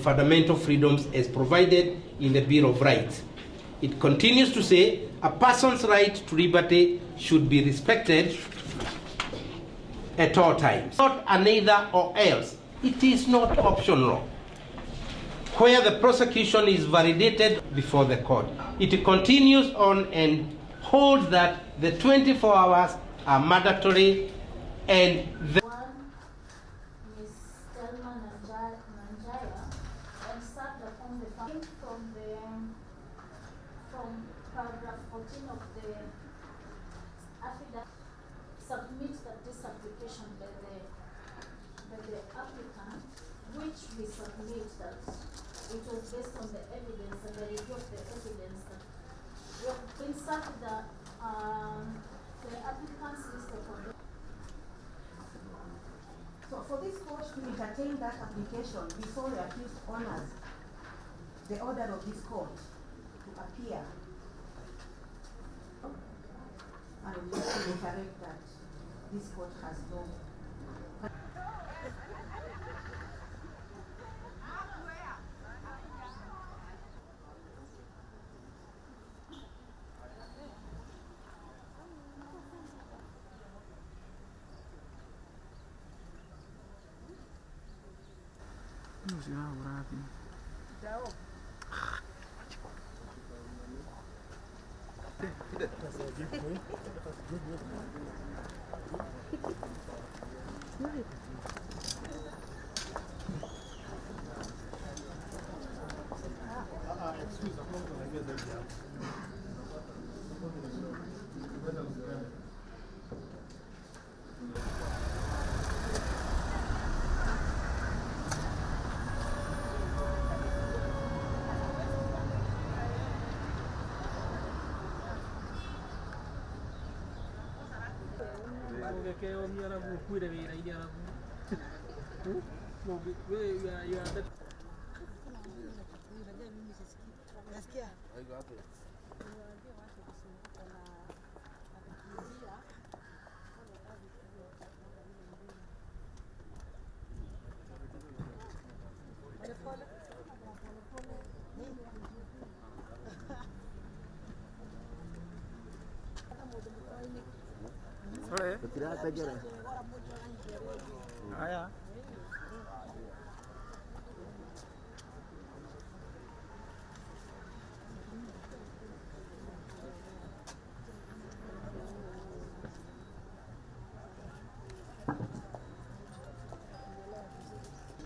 fundamental freedoms as provided in the Bill of Rights. It continues to say a person's right to liberty should be respected at all times. Not an either or else. It is not optional. Where the prosecution is validated before the court. It continues on and holds that the 24 hours are mandatory and the from paragraph 14 of the affidavit submit that this application by the applicant, which we submit that it was based on the evidence and the review of the evidence that we have been served the applicant's list of orders. So for this court to entertain that application before the accused honors the order of this court to appear, and we have to reiterate that this court has no.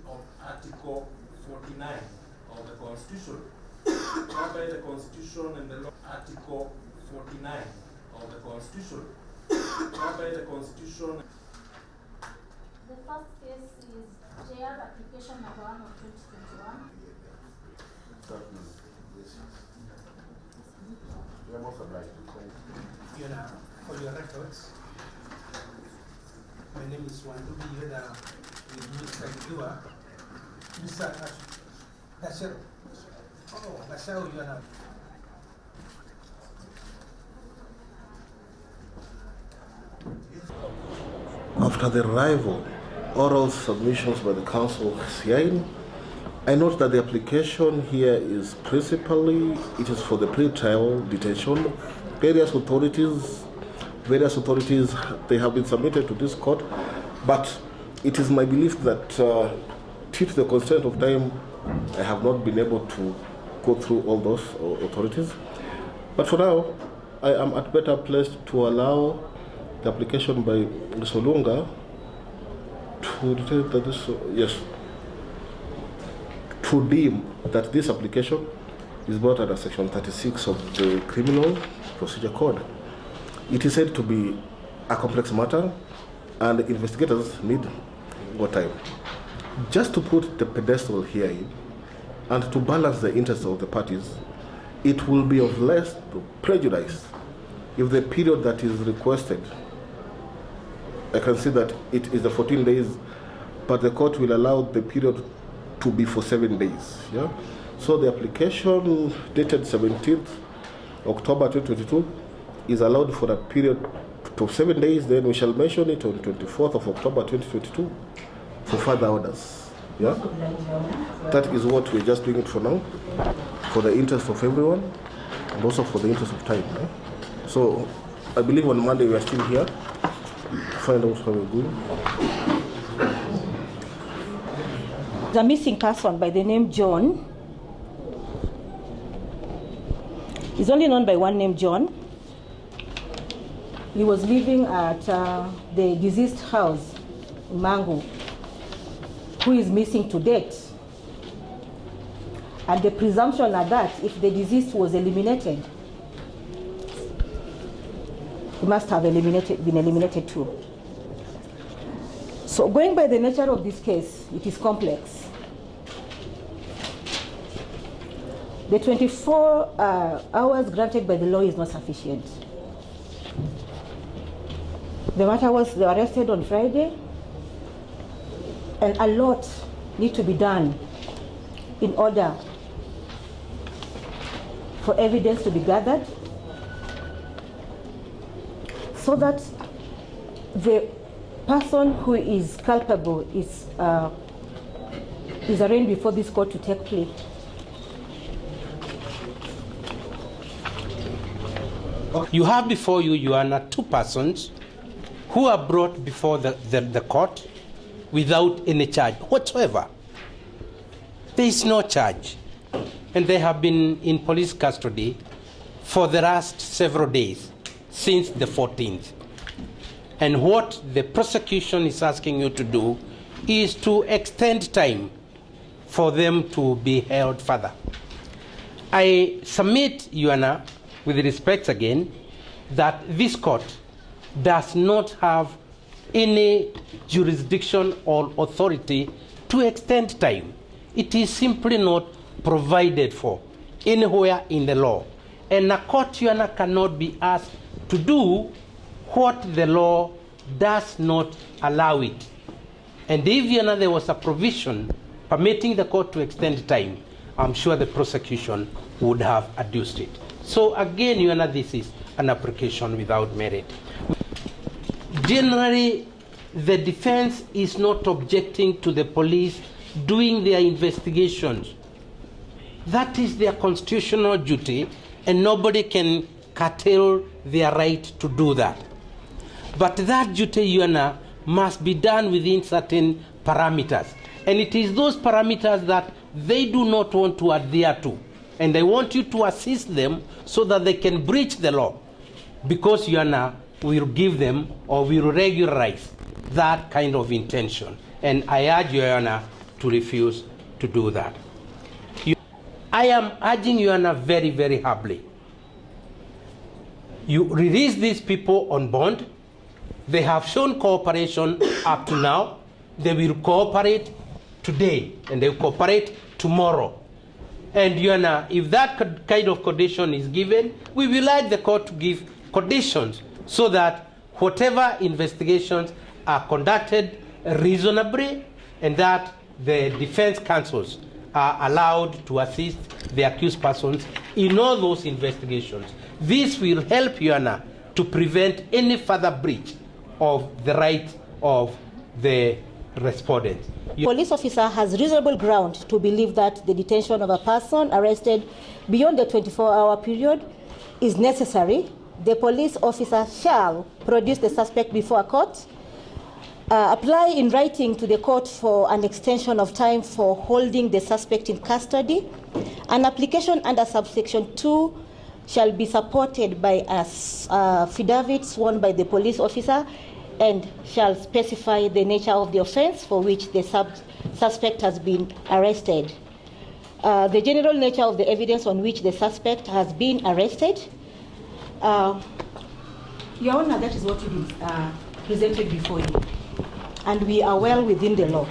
Of Article 49 of the Constitution, whereby the Constitution and the law. Article 49 of the Constitution, whereby the Constitution. The first case is JR application number 1 of 2021. For your records, my name is Wandubi Yoda with Mr. Gidua. Mr. Bashir. Oh, Bashir Yoda. After the arrival, oral submissions by the council hearing, I note that the application here is principally, it is for the pre-trial detention. Various authorities, they have been submitted to this court, but it is my belief that due to the constraint of time, I have not been able to go through all those authorities. But for now, I am at better place to allow the application by Solunga to determine that this, to deem that this application is brought under Section 36 of the Criminal Procedure Code. It is said to be a complex matter, and investigators need more time. Just to put the pedestal here and to balance the interests of the parties, it will be of less prejudice if the period that is requested, I can see that it is the 14 days, but the court will allow the period to be for 7 days. Yeah? So the application dated 17th October 2022 is allowed for a period of 7 days. Then we shall mention it on 24th of October 2022 for further orders. Yeah? That is what we're just doing it for now, for the interest of everyone, and also for the interest of time. Yeah? So I believe on Monday we are still here to find out how we're going. The missing person by the name John is only known by one name, John. He was living at the deceased house in Mangu, who is missing to date. And the presumption are that if the deceased was eliminated, he must have been eliminated too. So going by the nature of this case, it is complex. The 24 hours granted by the law is not sufficient. The matter was, they were arrested on Friday, and a lot need to be done in order for evidence to be gathered so that the person who is culpable is arraigned before this court to take plea. You have before you, Your Honor, two persons who are brought before the court without any charge whatsoever. There is no charge. And they have been in police custody for the last several days, since the 14th. And what the prosecution is asking you to do is to extend time for them to be held further. I submit, Your Honor, with respect again, that this court does not have any jurisdiction or authority to extend time. It is simply not provided for anywhere in the law. And a court, Your Honor, cannot be asked to do what the law does not allow it. And if, Your Honor, there was a provision permitting the court to extend time, I'm sure the prosecution would have adduced it. So again, Your Honor, this is an application without merit. Generally, the defense is not objecting to the police doing their investigations. That is their constitutional duty, and nobody can curtail their right to do that. But that duty, Your Honor, must be done within certain parameters. And it is those parameters that they do not want to adhere to. And I want you to assist them so that they can breach the law. Because, Your Honor, will give them or will regularize that kind of intention. And I urge Your Honor to refuse to do that. I am urging Your Honor very, very humbly. You release these people on bond. They have shown cooperation up to now. They will cooperate today and they will cooperate tomorrow. And Your Honor, if that kind of condition is given, we will urge the court to give conditions so that whatever investigations are conducted reasonably and that the defense counsels are allowed to assist the accused persons in all those investigations. This will help, Your Honor, to prevent any further breach of the right of the respondent. Police officer has reasonable ground to believe that the detention of a person arrested beyond the 24-hour period is necessary. The police officer shall produce the suspect before a court, apply in writing to the court for an extension of time for holding the suspect in custody. An application under subsection 2 shall be supported by a affidavit sworn by the police officer and shall specify the nature of the offense for which the suspect has been arrested. The general nature of the evidence on which the suspect has been arrested. Your Honor, that is what we presented before you. And we are well within the law.